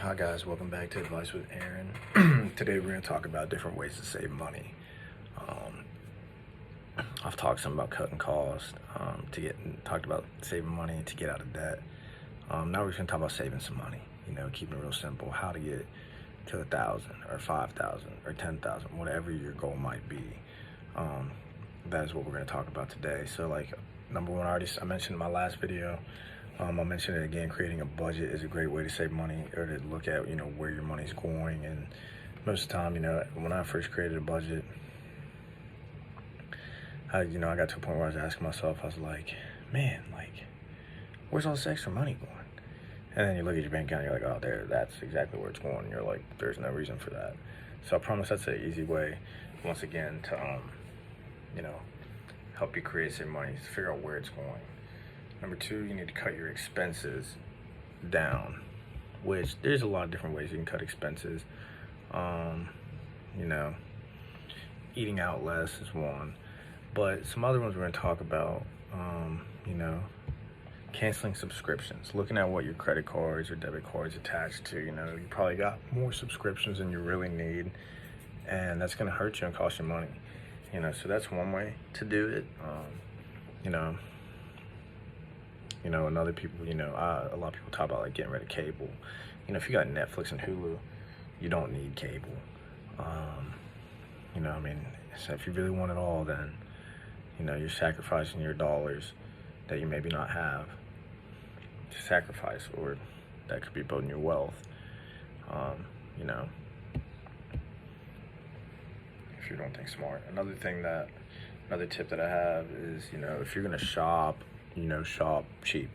Hi guys, welcome back to Advice with Aaron. Today we're going to talk about different ways to save money. I've talked some about cutting costs, talked about saving money to get out of debt. Now we're just going to talk about saving some money. Keeping it real simple. How to get to 1,000 or 5,000 or 10,000, whatever your goal might be. That is what we're going to talk about today. So, like, number one, I mentioned in my last video. I mentioned it again, creating a budget is a great way to save money or to look at, where your money's going. And most of the time, when I first created a budget, I got to a point where I was asking myself, I was like, man, like, where's all this extra money going? And then you look at your bank account and you're like, oh, that's exactly where it's going. And you're like, there's no reason for that. So I promise that's an easy way, once again, to, help you create some money, to figure out where it's going. Number two, you need to cut your expenses down, which there's a lot of different ways you can cut expenses. Eating out less is one, but some other ones we're going to talk about, canceling subscriptions, looking at what your credit cards or debit cards attached to. You probably got more subscriptions than you really need, and that's going to hurt you and cost you money. So that's one way to do it. Another people, a lot of people talk about like getting rid of cable. If you got Netflix and Hulu, you don't need cable. So if you really want it all, then, you're sacrificing your dollars that you maybe not have to sacrifice, or that could be building your wealth. If you don't think smart. Another tip that I have is, if you're gonna shop, shop cheap.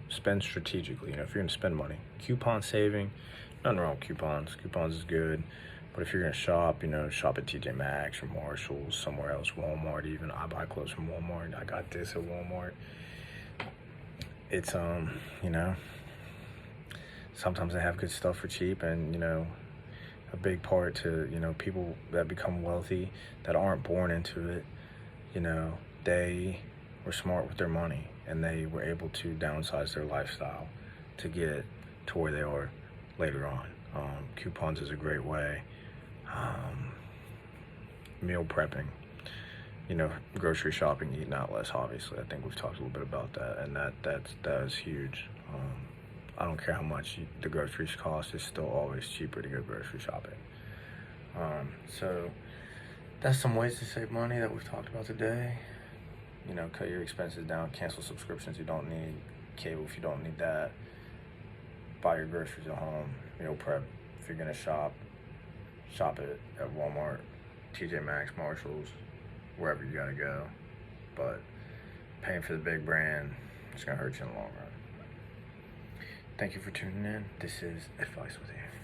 Spend strategically. If you're gonna spend money, coupon saving, nothing wrong with coupons. Coupons is good, but if you're gonna shop, shop at TJ Maxx or Marshalls, somewhere else, Walmart even. I buy clothes from Walmart. I got this at Walmart. It's sometimes they have good stuff for cheap, and a big part to people that become wealthy that aren't born into it. They were smart with their money, and they were able to downsize their lifestyle to get to where they are later on. Coupons is a great way. Meal prepping, grocery shopping, eating out less, obviously. I think we've talked a little bit about that, and that is huge. I don't care how much the groceries cost, it's still always cheaper to go grocery shopping. So that's some ways to save money that we've talked about today. Cut your expenses down, cancel subscriptions you don't need, cable if you don't need that, buy your groceries at home, meal prep. If you're gonna shop it at Walmart, TJ Maxx, Marshalls, wherever you gotta go. But paying for the big brand, it's gonna hurt you in the long run. Thank you for tuning in. This is Advice with Aaron.